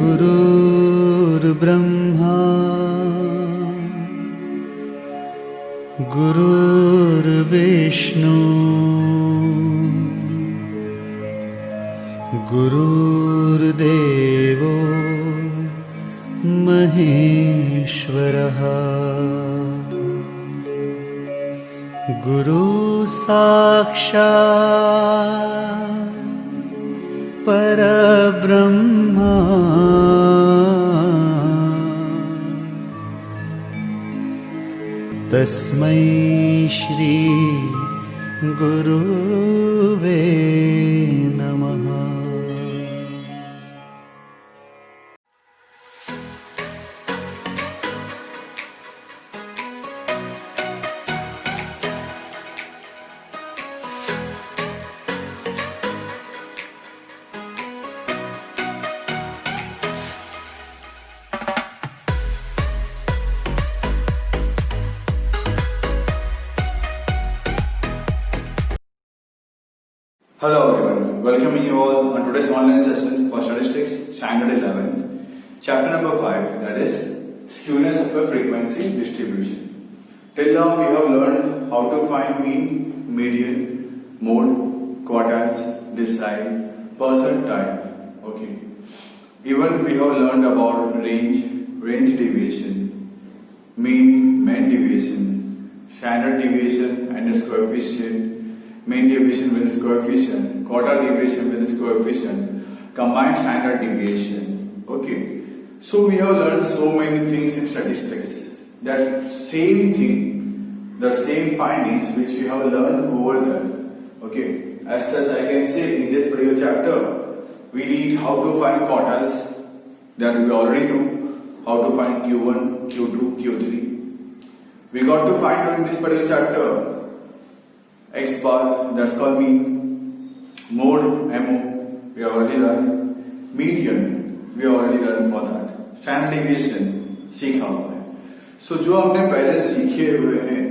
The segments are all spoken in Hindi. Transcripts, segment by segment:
गुरुर्ब्रह्मा गुरुर्विष्णु गुरुर्देवो महेश्वरः गुरु साक्षात् परब्रह्मा तस्मै श्री गुरुवे नमः। Hello everyone, welcoming you all on today's online session for Statistics Standard 11, Chapter number 5, that is Skewness of a Frequency Distribution. Till now we have learned how to find mean, median, mode, quartiles, decile, percentile. Okay. Even we have learned about range deviation, mean deviation, standard deviation and its coefficient, mean deviation with its coefficient, quartile deviation with its coefficient, combined standard deviation. Okay. So we have learned so many things in statistics. That same thing, the same findings which we have learned over there. Okay. As such, I can say in this particular chapter, we need how to find quartiles, that we already know, how to find Q1, Q2, Q3. We got to find in this particular chapter X bar, that's called mean, mode, MO, we already learned, median, we already learned for that, standard deviation सीखा हुआ है. So जो हमने पहले सीखे हुए हैं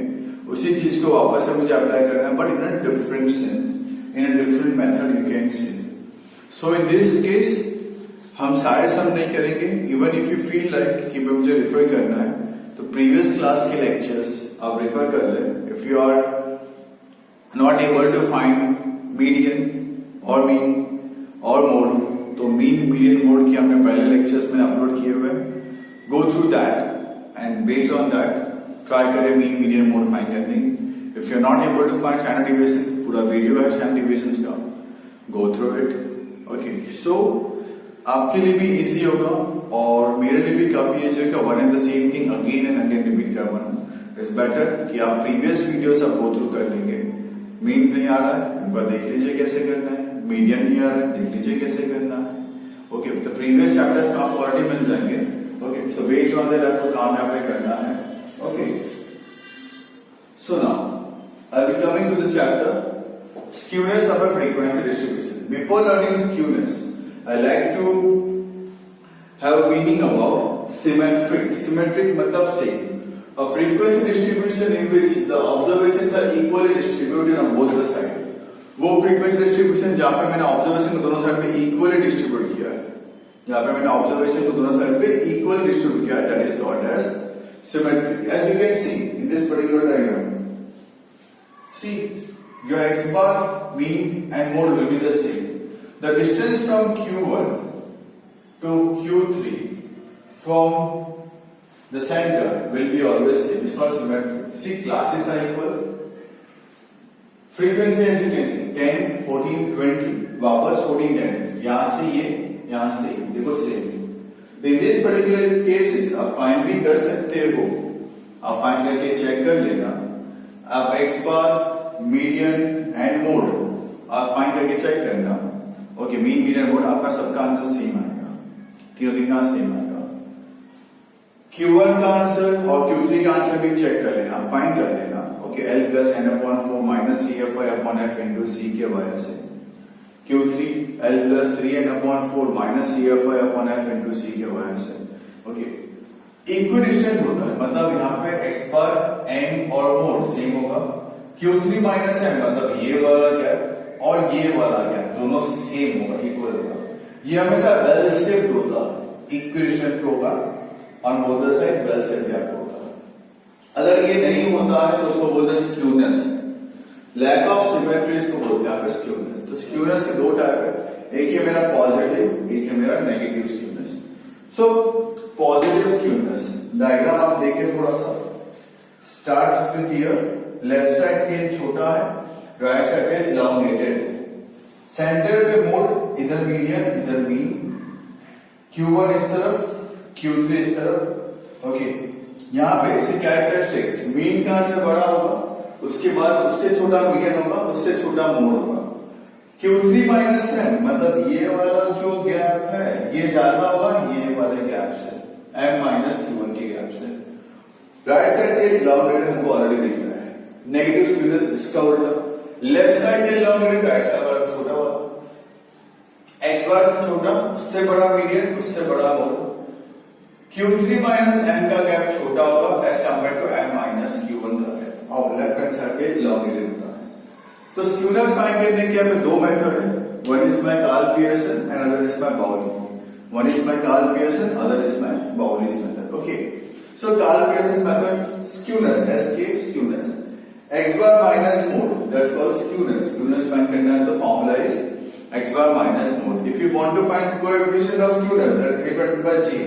उसी चीज को वापस से मुझे अप्लाई करना है, but in a different sense, in a different method you can see. So in this case हम सारे सम नहीं करेंगे. Even if you feel like कि मुझे रेफर करना है तो previous class के lectures आप रेफर कर लें. If you are not able to find median or mean or mode, तो mean, median, mode की हमने पहले lectures में अपलोड किए हुए. Go through that and based on that try करें mean, median, mode find करने. If you are not able to find standard deviation, पूरा वीडियो है standard deviations का, go through it. Okay, so आपके लिए भी easy होगा और मेरे लिए भी काफी easy होगा. One and the same thing again and again repeat करवाना. It's better कि आप previous videos आप go through कर लेंगे. मीन नहीं आ रहा है, एक बार देख लीजिए कैसे करना है. मीडियन नहीं आ रहा है, देख लीजिए कैसे करना है. ओके, तो प्रीवियस चैप्टर्स आपको ऑलरेडी मिल जाएंगे. Okay, so based on that आपको काम यहाँ पे करना है. Okay, so now I will coming to the chapter skewness of a frequency distribution. Before learning skewness I like to have meaning about symmetric. Symmetric मतलब same. A frequency distribution in which the observations are equally distributed on both the sides. वो frequency distribution जहाँ पे मैंने observation को दोनों साइड पे equally distribute किया है, जहाँ पे मैंने observation को दोनों साइड पे equally distribute किया है, that is called as symmetric. As you can see in this particular diagram, see your x bar, mean and mode will be the same. The distance from Q1 to Q3 from the center will be always same. It's called symmetric. See, classes are equal. Frequency as you can see 10, 14, 20. वापस 14, 10. यहाँ से ये, यहाँ से ये. देखो same. In this particular cases आप find भी कर सकते हो. आप find करके check कर लेना. आप x bar, median and mode आप find करके check करना. Okay, mean, median, mode आपका सबका आंसर same आएगा. तीनों का same आएगा. Q1 का आंसर और Q3 का आंसर भी चेक कर लेना, फाइंड कर लेना. Okay, L plus N upon 4 minus CFI upon F into C के वजह से. Q3 L plus 3N upon 4 minus CFI upon F into C के वजह से. ओके, इक्विडिस्टेंट होता है मतलब यहाँ पे x बार n और मोड सेम होगा. Q3 माइनस n मतलब ये वाला गैप और ये वाला गैप दोनों सेम होगा, इक्वल होगा. ये हमेशा L शेप्ड होता है. इक्विडिस्टेंट होगा, on both the side well set gap होगा। अगर ये नहीं होता है तो उसको बोलते हैं स्क्यूनेस, लैक ऑफ सिमेट्री इसको बोलते हैं यहाँ पे स्क्यूनेस। तो स्क्यूनेस के दो टाइप है, एक है मेरा पॉजिटिव, एक है मेरा negative skewness. So positive skewness diagram आप देखें थोड़ा सा, start with here, left side tail छोटा है, राइट साइड टेल इलॉन्गेटेड है, सेंटर पे मोड इधर मीडियन इधर मीन, Q1 इस तरफ, Q3 इस तरफ। ओके, यहाँ पे इसके कैरेक्टरिस्टिक्स, मीन कहां से बड़ा होगा, उसके बाद उससे छोटा मीडियन होगा, उससे छोटा मोड होगा। Q3 माइनस M मतलब ये वाला जो गैप है ये ज्यादा होगा ये वाले गैप से, M माइनस Q1 के गैप से। राइट साइड टेल इलॉन्गेटेड हमको ऑलरेडी दिख रहा है। नेगेटिव स्क्यूनेस इसका उल्टा, left side tail elongated, right side वाला छोटा वाला, एक्स बार से छोटा, उससे बड़ा मीडियन, उससे बड़ा मोड। Q3 माइनस M का गैप छोटा होगा as compare to M minus Q1 का गैप, और लेफ्ट हैंड साइड पे इलॉन्गेटेड होता है। तो स्क्यूनेस फाइंड करने के हमें दो मेथड है, one is by Karl Pearson and other is by Bowley. One is by Karl Pearson, other is by Bowley's method. Okay, so Karl Pearson method skewness, SK skewness, x bar minus mode, that's called skewness. Skewness find करना है तो formula is x bar minus mode. If you want to find coefficient of skewness, that represented by J,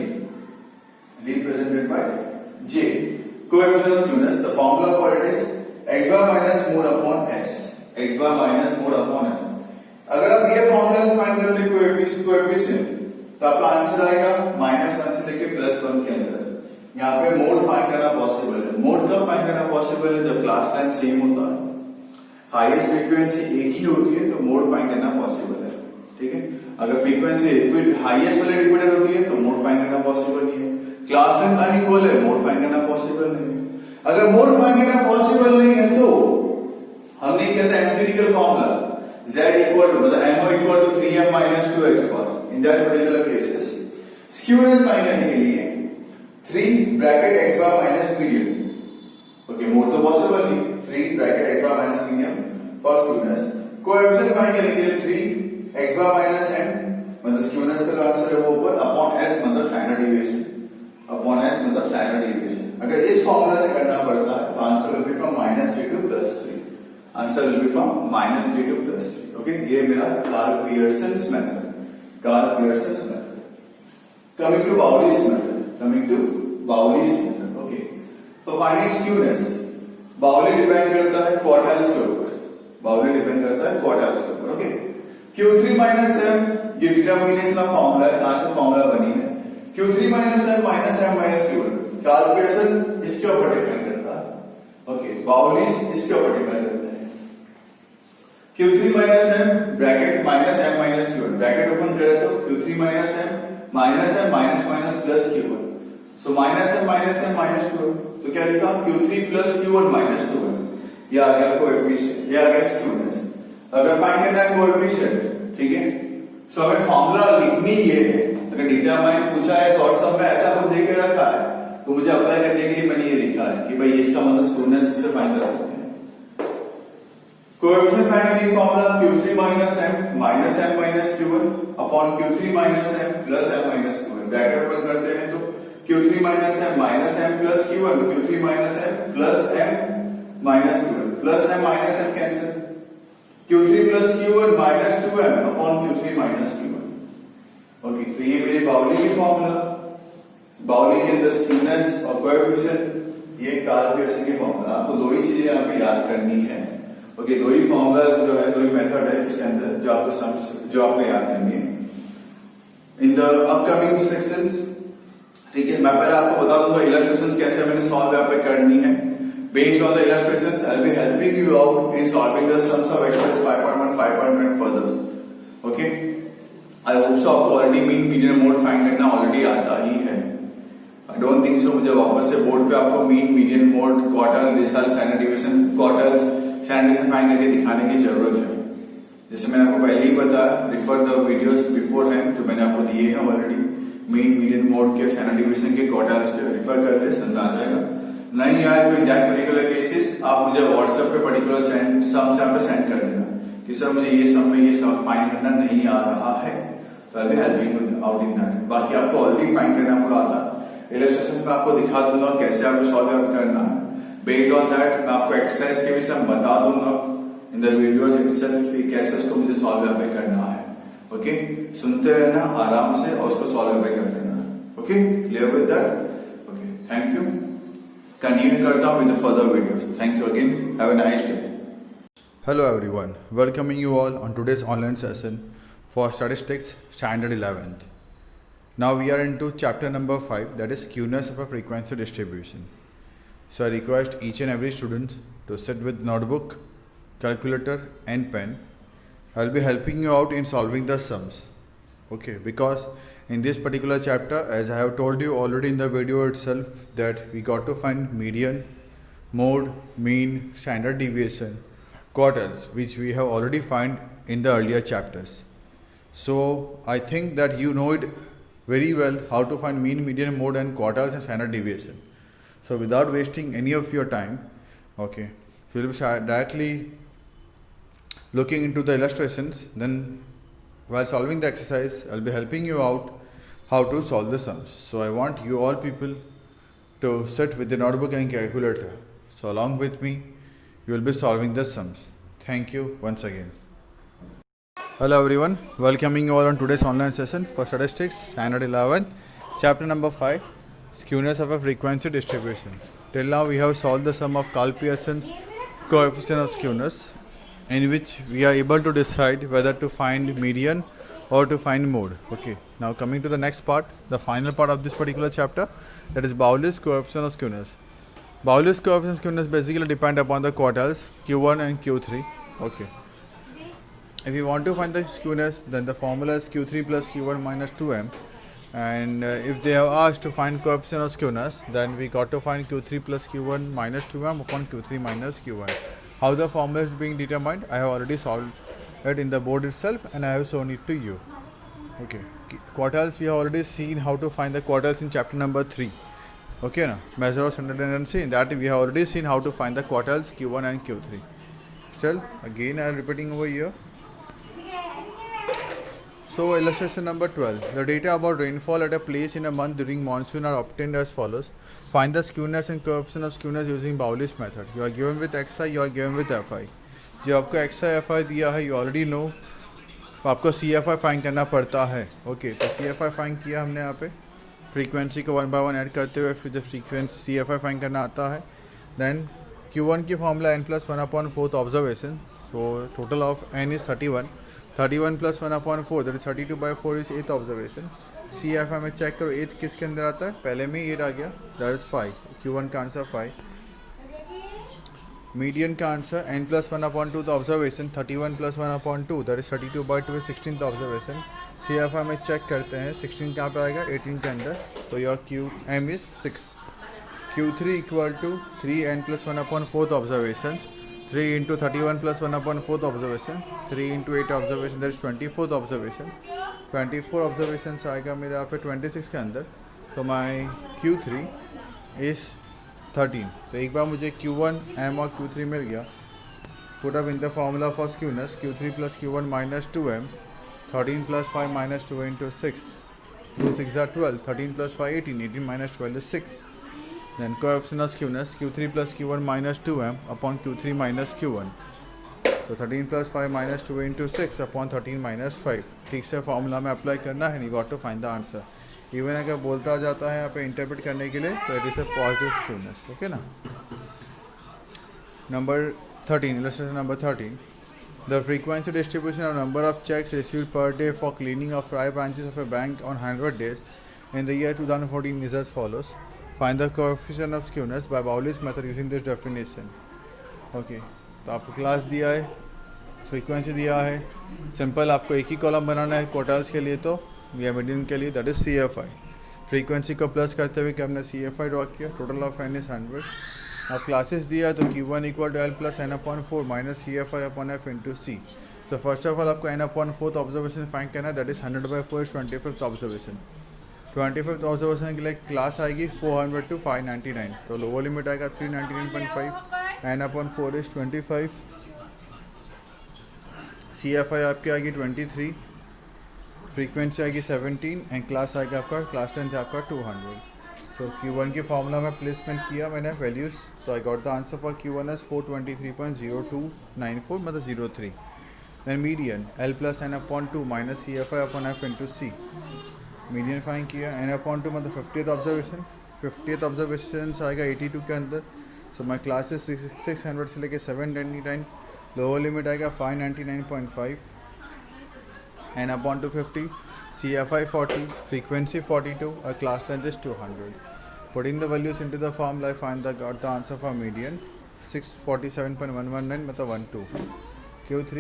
represented by J, coefficient of skewness, the formula for it is x bar minus mode upon S, x bar minus mode upon S. अगर आप ये फॉर्मूला से फाइंड करते कोएफिशिएंट तो आपका आंसर आएगा -1 से लेके +1 के अंदर। यहाँ पे मोड फाइंड करना पॉसिबल है। मोड कब फाइंड करना पॉसिबल है, जब क्लास टाइम सेम होता है, हाईएस्ट फ्रीक्वेंसी एक ही होती है तो मोड फाइंड करना पॉसिबल है। ठीक है, अगर फ्रीक्वेंसी हाईएस्ट वाले रिपीटेड होती है तो मोड फाइंड करना पॉसिबल नहीं है। क्लास टाइम अनइक्वल है, मोड फाइंड करना पॉसिबल नहीं है। अगर मोड फाइंड करना पॉसिबल नहीं है तो हमने क्या था empirical formula z equal to मतलब mo equal to 3m minus 2x bar. In that particular cases skewness find करने के लिए 3 bracket x bar minus medium, okay mode तो पॉसिबल नहीं, 3 bracket x bar minus medium for skewness. Coefficient find करने के लिए 3 x बार माइनस m मतलब स्क्यूनेस का आंसर है वो ऊपर, अपॉन s मतलब स्टैंडर्ड डेविएशन, अपॉन s मतलब स्टैंडर्ड डेविएशन। अगर इस फार्मूला से करना पड़ता है तो answer will be from -3 to +3, answer will be from -3 to +3। Okay, ये मेरा Karl Pearson's method, Karl Pearson's method. Coming to Bowley's method, coming to Bowley's method. Okay, तो फाइंडिंग स्क्यूनेस, बाउली डिपेंड करता है क्वार्टाइल्स के ऊपर, बाउली डिपेंड करता है क्वार्टाइल्स के ऊपर। ओके, Q3 माइनस m ये डिटर्मिनेशन ऑफ फार्मूला है, कहां से फार्मूला बनी है, Q3 minus m minus m minus Q1। Karl Pearson इसके ऊपर डिपेंड करता है। ओके, बाउली's इसके ऊपर डिपेंड करता है। Q3 minus m bracket minus m minus Q1, bracket open करें तो Q3 minus m minus minus plus Q1, so minus m minus Q1, तो क्या लिखा Q3 plus Q1 minus Q1, ये आ गया कोएफिशिएंट, ये आ गया स्क्यूनेस। अगर फाइंड करना है कोएफिशिएंट, ठीक है, सो हमें फार्मूला लिखनी ये है। अगर डिटरमाइन पूछा है शॉर्ट सम में ऐसा कुछ दे के रखा है तो मुझे अप्लाई करने के लिए मैंने ये लिखा है कि भाई इसका मतलब स्क्यूनेस से फाइंड कर सकते हैं। कोएफिशिएंट फाइंड करने का formula Q3 minus m minus Q1 upon Q3 minus m plus m minus Q1, bracket open करते हैं तो Q3 minus m plus Q1, Q3 minus m plus m minus Q1, plus m minus m cancel, Q3 plus Q1 minus 2m upon Q3 minus Q1। Okay, तो ये मेरे बाउली की फार्मूला, बाउली के अंदर स्क्यूनेस और कोएफिशिएंट, ये कार्ल पियर्सन के फार्मूला। आपको दो ही चीजें यहाँ पे याद करनी है। ओके, दो ही फॉर्मूला जो है, दो ही मेथड है इसके अंदर जो आपको याद करनी है इन द अपकमिंग सेक्शंस। ठीक है, मैं पहले आपको बता दूंगा इलस्ट्रेशंस कैसे मैंने सॉल्व यहाँ पे करनी है। Based on the illustrations I will be helping you out in solving the sums of exercise 5.1 5.2 and further. Okay, I hope so आपको already mean median mode find करना ऑलरेडी आता ही है। आई डोंट थिंक सो मुझे वापस से बोर्ड पे आपको mean median mode quartile result standard deviation quartiles standard find करके दिखाने की जरूरत है। जैसे मैंने आपको पहले ही बताया, refer the videos before hand जो मैंने आपको दिए हैं ऑलरेडी, मीन मीडियन मोड के स्टैंडर्ड डेविएशन के क्वार्टाइल्स के रिफर कर ले, समझ आ जाएगा। नहीं आए तो इन दैट पर्टिकुलर केसेस आप मुझे व्हाट्सएप पे पर्टिकुलर सम पे सेंड कर देना कि सर मुझे ये सम में ये सम फाइंड करना नहीं आ रहा है, तो आई will be helping out in that. बाकी आपको ऑलरेडी फाइंड करना पूरा आता है, इलस्ट्रेशंस में आपको दिखा दूंगा कैसे आपको सॉल्व करना है। बेस्ड ऑन दैट मैं आपको एक्सरसाइज के भी सब बता दूंगा इन द वीडियोस इटसेल्फ कि कैसे उसको मुझे सॉल्व करना है। ओके, सुनते रहना आराम से और उसको सॉल्व करते रहना। Okay, clear with that? Okay, thank you. Continue करता हूँ with the further videos. Thank you again. Have a nice day. Hello everyone. Welcoming you all on today's online session for Statistics Standard 11th. Now we are into chapter number 5, that is skewness of a frequency distribution. So I request each and every student to sit with notebook, calculator and pen. I will be helping you out in solving the sums. Okay, because in this particular chapter, as I have told you already in the video itself, that we got to find median, mode, mean, standard deviation, quartiles, which we have already found in the earlier chapters. So I think that you know it very well how to find mean, median, mode and quartiles and standard deviation. So without wasting any of your time, okay, so we'll be directly looking into the illustrations. Then while solving the exercise, I'll be helping you out how to solve the sums. So I want you all people to sit with the notebook and calculator. So along with me, you will be solving the sums. Thank you once again. Hello everyone, welcoming you all on today's online session for Statistics Standard 11, chapter number 5, skewness of a frequency distribution. Till now we have solved the sum of Karl Pearson's coefficient of skewness, in which we are able to decide whether to find median or to find mode. Okay, now coming to the next part, the final part of this particular chapter, that is Bowley's coefficient of skewness. Bowley's coefficient of skewness basically depend upon the quartiles Q1 and Q3. Okay, if you want to find the skewness, then the formula is Q3 plus Q1 minus 2m. And if they have asked to find coefficient of skewness, then we got to find Q3 plus Q1 minus 2m upon Q3 minus Q1. How the formula is being determined, I have already solved it in the board itself and I have shown it to you. Okay, quartiles we have already seen how to find the quartiles in chapter number 3. Okay, now measure of standard tendency, in that we have already seen how to find the quartiles Q1 and Q3. Still, again I am repeating over here. So illustration number 12. The data about rainfall at a place in a month during monsoon are obtained as follows. Find the skewness and coefficient of skewness using Bowley's method. You are given with xi, you are given with fi. जो आपको xi fi दिया है, you already know. आपको CFI फाइंड करना पड़ता है. ओके, तो CFI फाइंड किया हमने यहाँ पे. फ्रीक्वेंसी को 1 by 1 ऐड करते हुए फिर जब फ्रीक्वेंसी CFI फाइंड करना आता है, देन Q1 की formula n+1/4th observation. So total of n is 31. 31 plus 1/4, that is 32/4 is 8th observation. CFI में चेक करो 8 किसके अंदर आता है, पहले में 8 आ गया, that is 5. Q1 का आंसर 5. मीडियन का answer n+1/2 observation, 31 plus 1/2, that is 32/2 is 16th observation. CFI में चेक करते हैं 16 कहाँ पे आएगा, 18 के अंदर, तो your QM is 6. Q3 equal to 3n+1/4th observations. 3 into 31 plus 1/4th observation, 3 into 8 observation, that is 24th observation. 24 observations आएगा मेरे यहाँ पे 26 के अंदर, तो my Q3 is 13. तो एक बार मुझे Q1, M और Q3 मिल गया. Put up in the formula for skewness, Q3 plus Q1 minus 2m, 13 plus 5 minus 2 into 6. 2 6 are 12, 13 plus 5 18, 18 minus 12 is 6. Then coefficient of skewness, Q3 plus Q1 minus 2m upon Q3 minus Q1. So 13 plus 5 minus 2 into 6 upon 13 minus 5. ठीक से फॉर्मूला में अप्लाई करना है, you got to find the answer. Even अगर बोलता जाता है यहाँ पे इंटरप्रेट करने के लिए, तो it is a positive skewness. Okay ना. Number 13, illustration number 13. The frequency distribution of number of checks received per day for cleaning of 5 branches of a bank on 100 days in the year 2014 is as follows. Find the coefficient of skewness by Bowley's method using this definition. Okay, तो आपको क्लास दिया है, फ्रीक्वेंसी दिया है, सिंपल आपको एक ही कॉलम बनाना है क्वार्टल्स के लिए तो या मीडियन के लिए, दैट इज CFI. फ्रीक्वेंसी को प्लस करते हुए कि हमने CFI ड्रॉ किया, टोटल ऑफ n इज 100. अब क्लासेस दिया है तो Q1 equal to L plus n/4 minus CFI upon F into C. So first of all आपको n/4th ऑब्जर्वेशन फाइंड करना है, that is 100/4 is 25th observation. 25th observation के लिए क्लास आएगी 400 to 599, तो लोअर लिमिट आएगा 399.5. n/4 is 25. CFI आपकी आएगी 23. फ्रीक्वेंसी आएगी 17 एंड क्लास आएगा आपका, क्लास लेंथ है आपका 200. सो Q1 के फॉर्मूला में प्लेसमेंट किया मैंने वैल्यूज़, तो I got the answer for Q1 as 423.0294 मतलब 03. Then median L plus N upon 2 minus CFI upon F into C. Median find किया, एन अपॉन 2 मतलब 50th ऑब्जर्वेशन. 50th ऑब्जर्वेशन आएगा 82 के अंदर. सो माई क्लास इज 600 से लेके 799. लोअर लिमिट आएगा 599.5. N upon 250, CFI 40, frequency 42, our class length is 200. Putting the values into the formula, I find got the answer for median 647.119 मतलब 12. Q3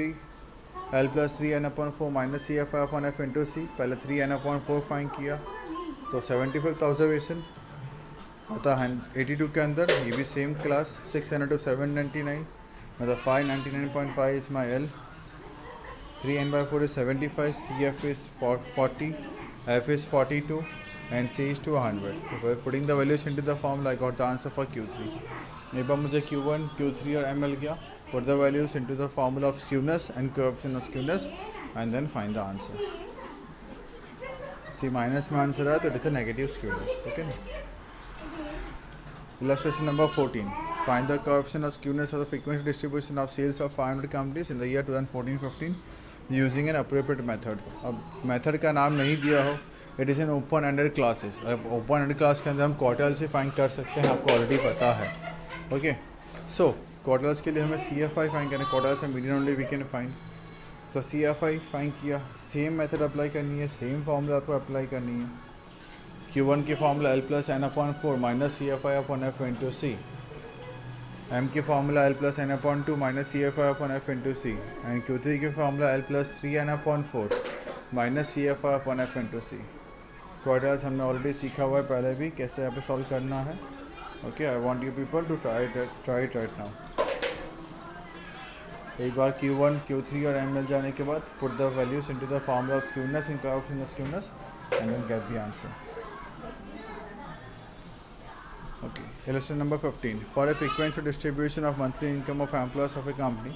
L plus 3n upon 4 minus CFI upon F into C. पहले 3n upon 4 फाइन किया तो 75th ऑब्जर्वेशन आता है 82 के अंदर. ये भी सेम क्लास 600 to 799 मतलब 599.5 is my L. 3n by 4 is 75, CF is 40, F is 42 and C is 200. So we're putting the values into the formula, I got the answer for Q3. एक बार मुझे Q1, Q3 और M मिल गया. Put the values into the formula of skewness and coefficient of skewness and then find the answer. See minus में आंसर आया तो it is a negative skewness. Okay. Illustration number 14. Find the coefficient of skewness of the frequency distribution of sales of 500 companies in the year 2014-15 using an appropriate method. अब मेथड का नाम नहीं दिया हो, it is an open ended classes. अब ओपन एंडेड क्लास के अंदर हम क्वार्टल से फाइंड कर सकते हैं, आपको ऑलरेडी पता है. ओके, सो क्वार्टल्स के लिए हमें CFI फाइंड करना है. क्वार्टल्स है median only we can find. तो CFI फाइंड किया, सेम मेथड अप्लाई करनी है, सेम फार्मूला आपको अप्लाई करनी है. Q1 की formula L plus N upon 4 minus CFI upon F into C. M की formula L plus N upon 2 minus CFI upon F into C. And Q3 की formula L plus 3n upon 4 minus CFI upon F into C. Quartiles हमने ऑलरेडी सीखा हुआ है पहले भी, कैसे यहाँ पे सॉल्व करना है. Okay, I want you people to try it right now. एक बार Q1, Q3 और M मिल जाने के बाद put the values into the formula of skewness in coefficient of skewness and then get the answer. Okay, illustration number 15. For a frequency distribution of monthly income of employees of a company,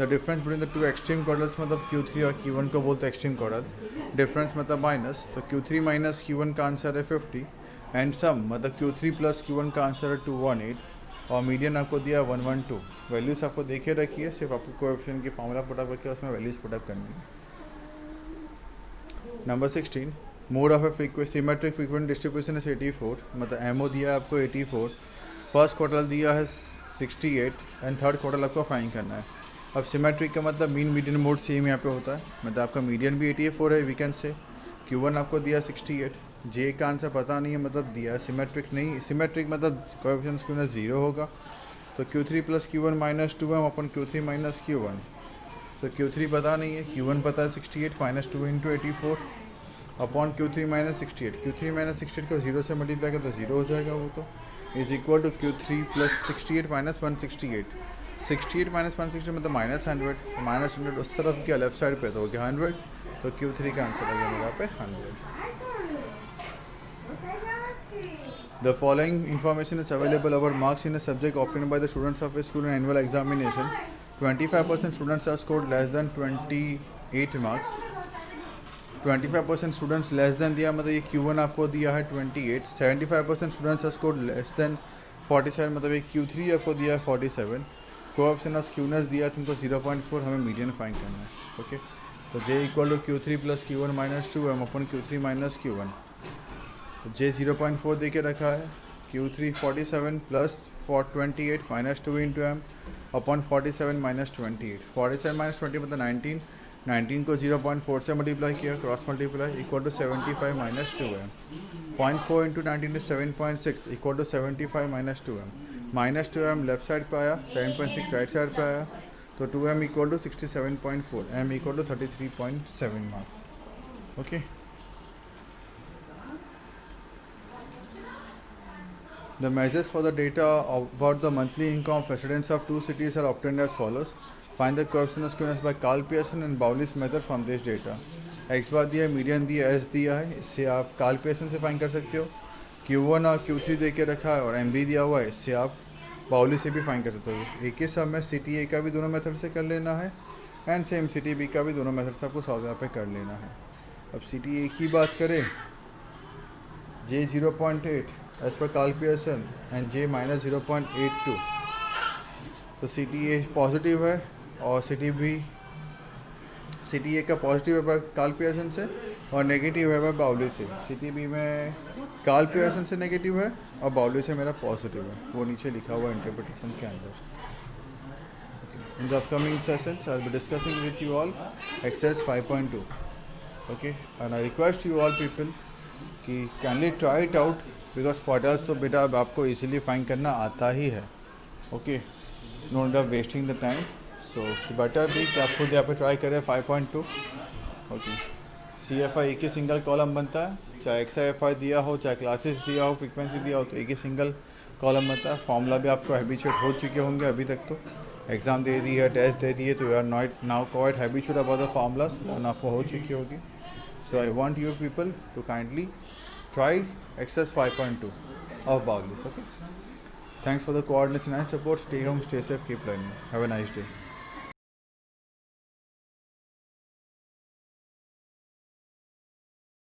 the difference between the two extreme quarters मतलब Q3 और Q1 को बोलते हैं extreme quarter. Difference मतलब minus, तो Q3 minus Q1 का आंसर है 50 एंड सम मतलब Q3 प्लस Q1 का आंसर है 218 और मीडियन आपको दिया 112. वैल्यूज आपको देखे रखिए, सिर्फ आपको कोएफिशिएंट की फार्मूला पुटअप करके उसमें वैल्यूज पुटअप करनी है. Number 16. Mode of A symmetric frequent distribution is 84 मतलब MO दिया है आपको 84. फर्स्ट क्वार्टर दिया है 68 एंड थर्ड क्वार्टर आपको फाइन करना है. अब सिमेट्रिक का मतलब मीन मीडियन मोड सेम यहाँ पे होता है, मतलब आपका मीडियन भी 84 है वीकेंड से. Q1 आपको दिया 68. J का आंसर पता नहीं है मतलब दिया है सिमेट्रिक नहीं. सिमेट्रिक मतलब कोएफिशिएंट स्क्यूनेस 0 होगा. तो Q3 plus Q1 minus 2M upon Q3 minus Q1. तो Q3 पता नहीं है, Q1 पता है 68 minus 2 into 84 upon Q3 minus 68. Q3 minus 68 को 0 से मल्टीप्लाई कर तो 0 हो जाएगा वो तो. Is equal to Q3 plus 68 minus 168. 68 minus 168 मतलब माइनस 100. माइनस 100 उस तरफ क्या लेफ्ट साइड पे तो हो गया 100. तो Q3 का आंसर आ गया मेरा पे 100. The following information is available about marks in a subject obtained by the students of a school in annual examination. 25% students have scored less than 28 marks. 25% students less than दिया मतलब ये Q1 आपको दिया है 28. 75% students have scored less than 47 मतलब ये Q3 आपको दिया है 47. कोएफिशिएंट ऑफ स्क्यूनेस दिया तुमको 0.4, हमें मीडियन फाइंड करना है. ओके, तो J equal to Q3 plus Q1 minus 2M upon Q3 minus Q1. तो J 0.4 दे के रखा है. Q3 47 plus 28 minus 2 into M अपन 47 माइनस 28. 47 माइनस 20 मतलब 19. 19 को 0.4 से मल्टीप्लाई किया, cross multiply equal to 75 minus 2M. 0.4 into 19 is 7.6 equal to 75 minus 2M. Minus 2M left side पे आया, 7.6 राइट साइड पे आया, तो 2M equal to 67.4. M equal to 33.7 marks. Okay, the measures for the data about the monthly income of residents of two cities are obtained as follows. Find the coefficient of skewness by Carl Pearson and Bowley's method from this data. X बार दिया, मीडियन दिया, S दिया है, इससे आप कार्ल पियर्सन से फाइंड कर सकते हो. Q1 और Q3 दे के रखा है और MB दिया हुआ है, इससे आप बाउली से भी फाइंड कर सकते हो. एक ही समय सिटी A का भी दोनों मेथड से कर लेना है एंड सेम सिटी B का भी दोनों मेथड से आपको सॉल्व यहाँ पे कर लेना है. अब सी टी ए की बात करें, जे 0.8 एज पर कार्ल पियर्सन एंड जे -0.82, तो सी टी ए पॉजिटिव है और सी टी ए का पॉजिटिव है कार्ल पियर्सन से और नेगेटिव है बाउली से। सी टी बी में कार्ल पियर्सन से नेगेटिव है और बाउली से मेरा पॉजिटिव है, वो नीचे लिखा हुआ इंटरप्रिटेशन के अंदर। In the upcoming sessions, I'll be discussing with you all exercise 5.2. Okay, and I request you all people कि kindly try it out because quarters तो बेटा अब आपको easily find करना आता ही है। Okay, no need of wasting the time. So better भी कि आप खुद यहाँ पे try करें 5.2. Okay, CFI एक ही सिंगल कॉलम बनता है, चाहे XIFI दिया हो, चाहे क्लासेस दिया हो, फ्रीक्वेंसी दिया हो, तो एक ही सिंगल कॉलम बनता है। फॉर्मूला भी आपको हैबिचुएट हो चुके होंगे अभी तक, तो एग्ज़ाम दे दी है, टेस्ट दे दिए, तो you are not now quite habituate about the formulas, learn आपको हो चुकी होगी। So I want you people to kindly try exercise 5.2 of Bowley's. Okay, thanks for the coordination and support. Stay home, stay safe, keep learning. Have a nice day.